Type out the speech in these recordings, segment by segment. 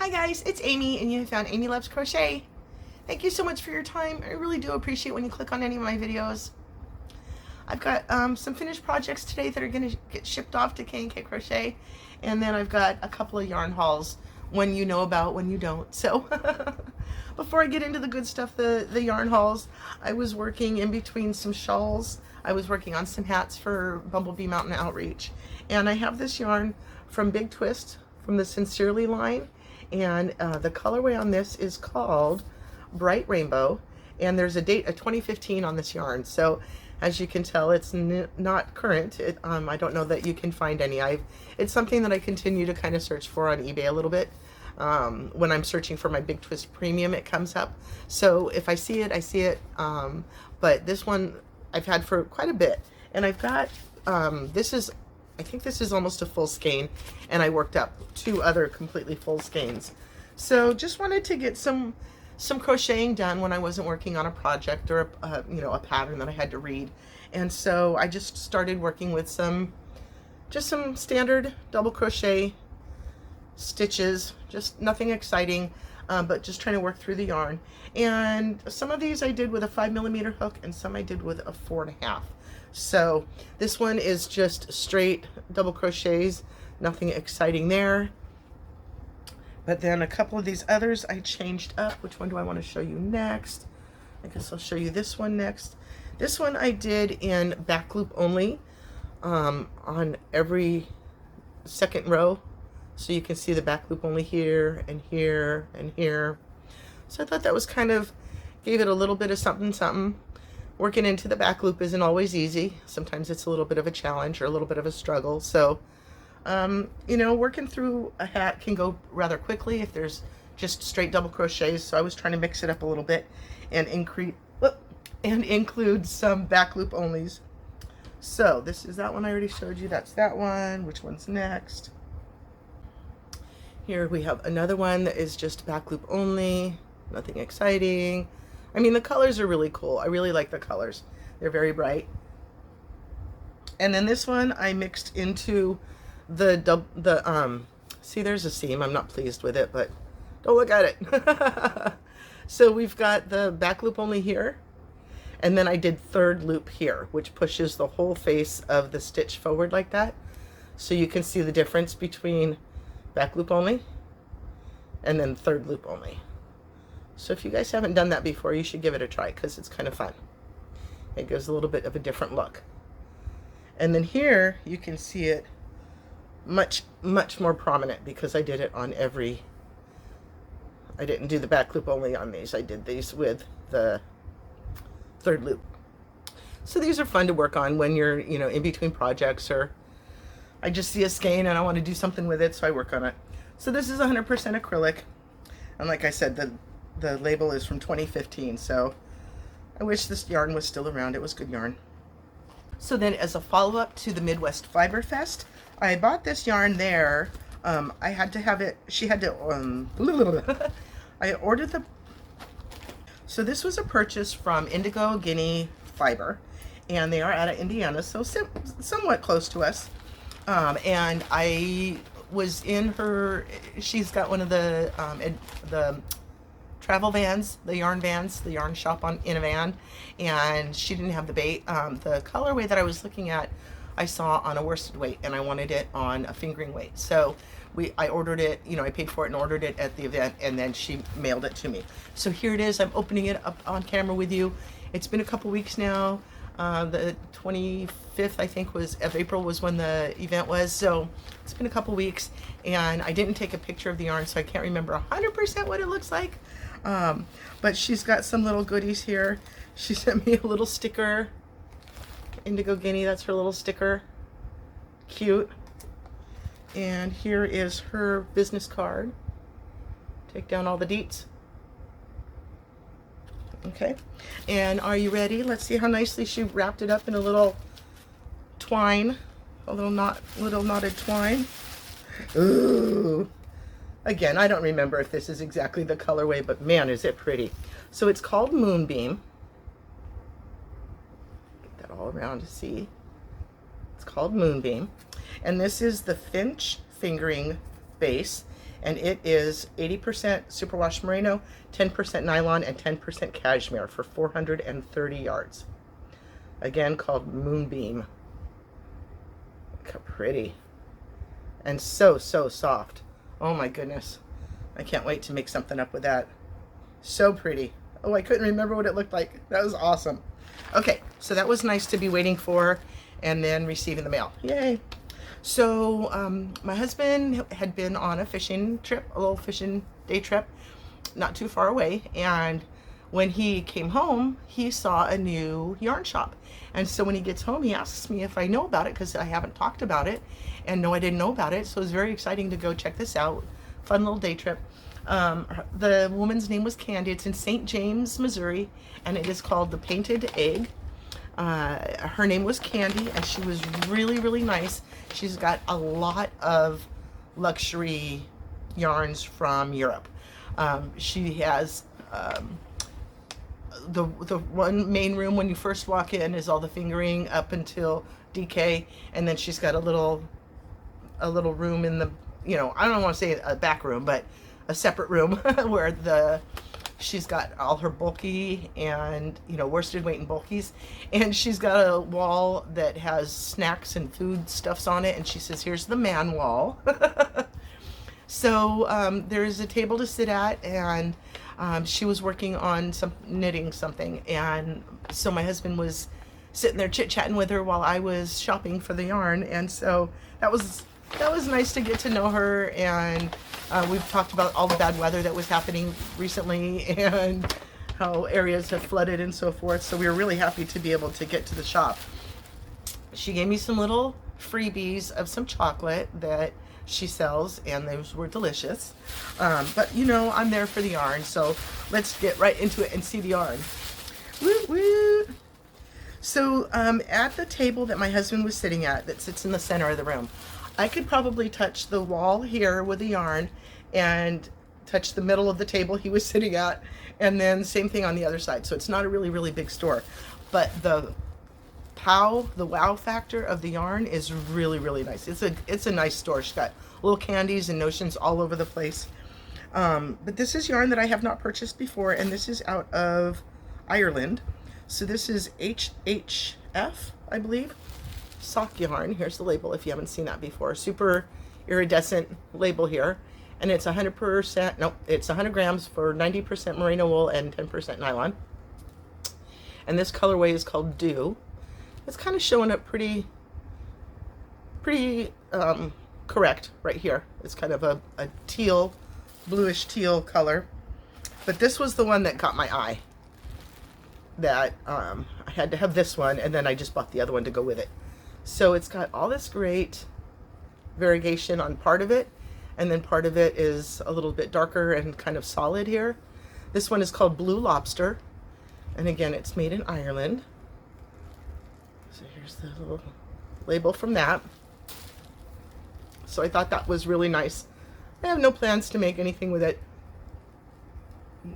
Hi guys, it's Amy and you have found Amy Loves Crochet. Thank you so much for your time. I really do appreciate when you click on any of my videos. I've got some finished projects today that are going to get shipped off to K&K Crochet, and then I've got a couple of yarn hauls, one you know about, one you don't. So before I get into the good stuff, the yarn hauls, I was working in between some shawls. I was working on some hats for Bumblebee Mountain Outreach, and I have this yarn from Big Twist from the Sincerely line, and the colorway on this is called Bright Rainbow, and there's a date of 2015 on this yarn. So as you can tell, it's not current. I don't know that you can find any. It's something that I continue to kind of search for on eBay a little bit. When I'm searching for my Big Twist Premium, it comes up. So if I see it, I see it. But this one I've had for quite a bit. And I've got, I think this is almost a full skein, and I worked up 2 other completely full skeins. So just wanted to get some crocheting done when I wasn't working on a project or a pattern that I had to read. And so I just started working with just some standard double crochet stitches, just nothing exciting, but just trying to work through the yarn. And some of these I did with a 5mm hook, and some I did with a 4.5. So this one is just straight double crochets, nothing exciting there. But then a couple of these others I changed up. Which one do I want to show you next? I guess I'll show you this one next. This one I did in back loop only, on every second row. So you can see the back loop only here and here and here. So I thought that was gave it a little bit of something, something. Working into the back loop isn't always easy. Sometimes it's a little bit of a challenge or a little bit of a struggle. So, working through a hat can go rather quickly if there's just straight double crochets. So I was trying to mix it up a little bit and include some back loop onlys. So this is that one I already showed you. That's that one. Which one's next? Here we have another one that is just back loop only. Nothing exciting. I mean, the colors are really cool. I really like the colors. They're very bright. And then this one I mixed into see, there's a seam. I'm not pleased with it, but don't look at it. So we've got the back loop only here, and then I did third loop here, which pushes the whole face of the stitch forward like that. So you can see the difference between back loop only and then third loop only. So if you guys haven't done that before, you should give it a try, because it's kind of fun. It gives a little bit of a different look. And then here you can see it much more prominent, because I did it on I didn't do the back loop only on these. I did these with the third loop. So these are fun to work on when you're in between projects, or I just see a skein and I want to do something with it, so I work on it. So this is 100% acrylic, and like I said, the label is from 2015, so I wish this yarn was still around. It was good yarn. So then, as a follow-up to the Midwest Fiber Fest, I bought this yarn there. I had to have it, she had to, I ordered so this was a purchase from Indigo Guinea Fiber, and they are out of Indiana, so somewhat close to us. And I was in she's got one of the travel vans, the yarn shop in a van, and she didn't have the bait. The colorway that I was looking at, I saw on a worsted weight, and I wanted it on a fingering weight. So I ordered it, I paid for it and ordered it at the event, and then she mailed it to me. So here it is. I'm opening it up on camera with you. It's been a couple weeks now. The 25th, I think, of April was when the event was. So it's been a couple weeks, and I didn't take a picture of the yarn, so I can't remember 100% what it looks like. But she's got some little goodies here. She sent me a little sticker. Indigo Guinea, that's her little sticker. Cute. And here is her business card. Take down all the deets. Okay, and are you ready? Let's see how nicely she wrapped it up in a little twine, little knotted twine. Ooh. Again, I don't remember if this is exactly the colorway, but man, is it pretty. So it's called Moonbeam. Get that all around to see. It's called Moonbeam. And this is the Finch fingering base. and it is 80% superwash merino, 10% nylon, and 10% cashmere for 430 yards. Again, called Moonbeam. Look how pretty. And so soft. Oh my goodness. I can't wait to make something up with that. So pretty. Oh, I couldn't remember what it looked like. That was awesome. Okay, so that was nice to be waiting for and then receiving the mail. Yay. So my husband had been on a fishing trip, a little fishing day trip, not too far away. And when he came home, he saw a new yarn shop. And so when he gets home, he asks me if I know about it because I haven't talked about it. And no, I didn't know about it. So it was very exciting to go check this out. Fun little day trip. The woman's name was Candy. It's in St. James, Missouri, and it is called The Painted Egg. Her name was Candy, and she was really, really nice. She's got a lot of luxury yarns from Europe. She has the one main room when you first walk in is all the fingering up until DK, and then she's got a little room in the, you know, I don't want to say a back room, but a separate room where she's got all her bulky and, you know, worsted weight and bulkies, and she's got a wall that has snacks and food stuffs on it, and she says, here's the man wall. So there's a table to sit at, and she was working on knitting something, and so my husband was sitting there chit-chatting with her while I was shopping for the yarn, and so that was nice to get to know her. And we've talked about all the bad weather that was happening recently and how areas have flooded and so forth. So we were really happy to be able to get to the shop. She gave me some little freebies of some chocolate that she sells, and those were delicious. But you know, I'm there for the yarn, so let's get right into it and see the yarn. Woo woo! So at the table that my husband was sitting at, that sits in the center of the room, I could probably touch the wall here with the yarn and touch the middle of the table he was sitting at, and then same thing on the other side. So it's not a really, really big store, but the wow factor of the yarn is really, really nice. It's a nice store. She's got little candies and notions all over the place. But this is yarn that I have not purchased before, and this is out of Ireland. So this is HHF, I believe. Sock yarn. Here's the label if you haven't seen that before. Super iridescent label here. And it's 100%, no, it's 100 grams for 90% merino wool and 10% nylon. And this colorway is called Dew. It's kind of showing up pretty correct right here. It's kind of a teal, bluish teal color. But this was the one that caught my eye. That I had to have this one, and then I just bought the other one to go with it. So it's got all this great variegation on part of it, and then part of it is a little bit darker and kind of solid here. This one is called Blue Lobster, and again, it's made in Ireland. So here's the little label from that. So I thought that was really nice. I have no plans to make anything with it,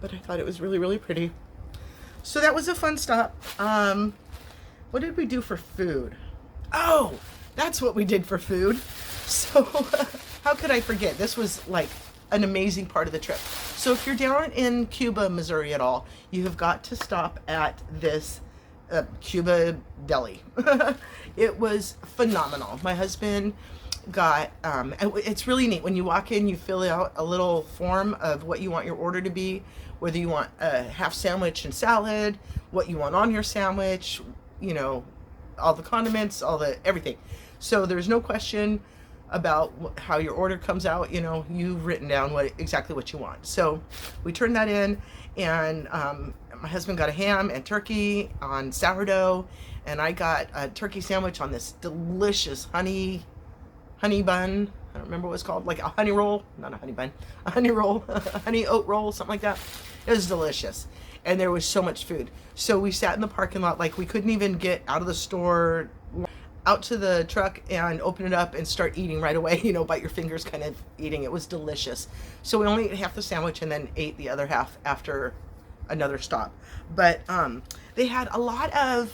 but I thought it was really, really pretty. So that was a fun stop. What did we do for food? Oh, that's what we did for food. So how could I forget? This was like an amazing part of the trip. So if you're down in Cuba, Missouri at all, you have got to stop at this Cuba Deli. It was phenomenal. My husband got, it's really neat. When you walk in, you fill out a little form of what you want your order to be, whether you want a half sandwich and salad, what you want on your sandwich, you know, all the condiments, everything. So there's no question about how your order comes out. You know, you've written down exactly what you want. So we turned that in, and my husband got a ham and turkey on sourdough, and I got a turkey sandwich on this delicious honey bun. I don't remember what it's called, like a honey roll, not a honey bun, a honey roll, a honey oat roll, something like that. It was delicious. And there was so much food. So we sat in the parking lot, like we couldn't even get out of the store, out to the truck and open it up and start eating right away, you know, bite your fingers kind of eating. It was delicious. So we only ate half the sandwich and then ate the other half after another stop. But they had a lot of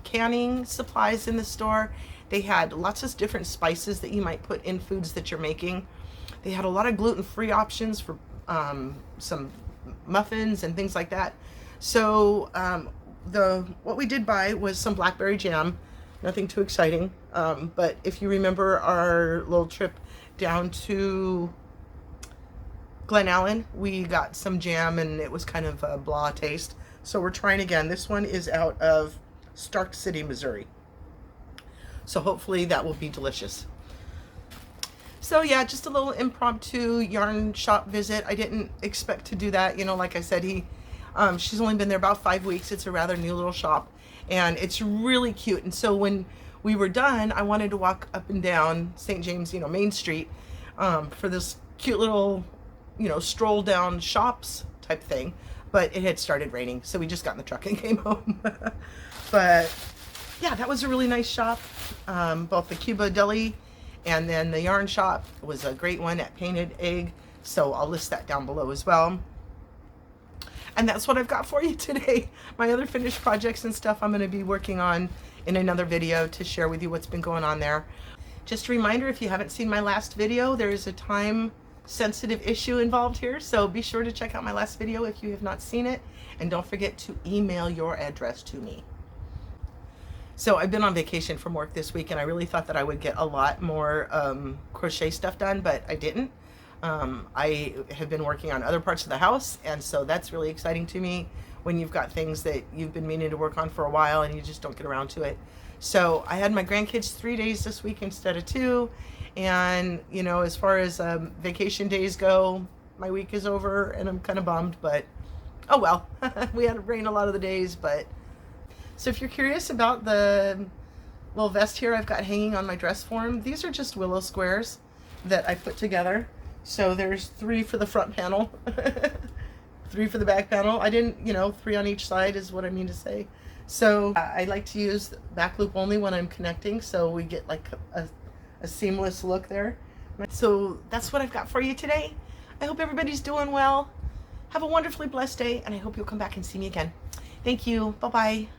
canning supplies in the store. They had lots of different spices that you might put in foods that you're making. They had a lot of gluten-free options for some muffins and things like that. So what we did buy was some blackberry jam. Nothing too exciting, but if you remember our little trip down to Glen Allen, we got some jam and it was kind of a blah taste. So we're trying again. This one is out of Stark City, Missouri. So hopefully that will be delicious. So yeah, just a little impromptu yarn shop visit. I didn't expect to do that. You know, like I said, she's only been there about 5 weeks. It's a rather new little shop and it's really cute. And so when we were done, I wanted to walk up and down St. James, you know, Main Street for this cute little, you know, stroll down shops type thing. But it had started raining, so we just got in the truck and came home. But yeah, that was a really nice shop. Both the Cuba Deli and then the yarn shop was a great one at Painted Egg. So I'll list that down below as well. And that's what I've got for you today. My other finished projects and stuff I'm going to be working on in another video to share with you what's been going on there. Just a reminder, if you haven't seen my last video, there is a time sensitive issue involved here, so be sure to check out my last video if you have not seen it, and don't forget to email your address to me. So I've been on vacation from work this week and I really thought that I would get a lot more crochet stuff done, but I didn't. I have been working on other parts of the house, and so that's really exciting to me when you've got things that you've been meaning to work on for a while and you just don't get around to it. So I had my grandkids 3 days this week instead of 2. And, you know, as far as vacation days go, my week is over and I'm kind of bummed, but oh well. We had rain a lot of the days, but. So if you're curious about the little vest here I've got hanging on my dress form, these are just willow squares that I put together. So there's 3 for the front panel, 3 for the back panel. I didn't, you know, 3 on each side is what I mean to say. So I like to use back loop only when I'm connecting, so we get like a seamless look there. So that's what I've got for you today. I hope everybody's doing well. Have a wonderfully blessed day, and I hope you'll come back and see me again. Thank you. Bye-bye.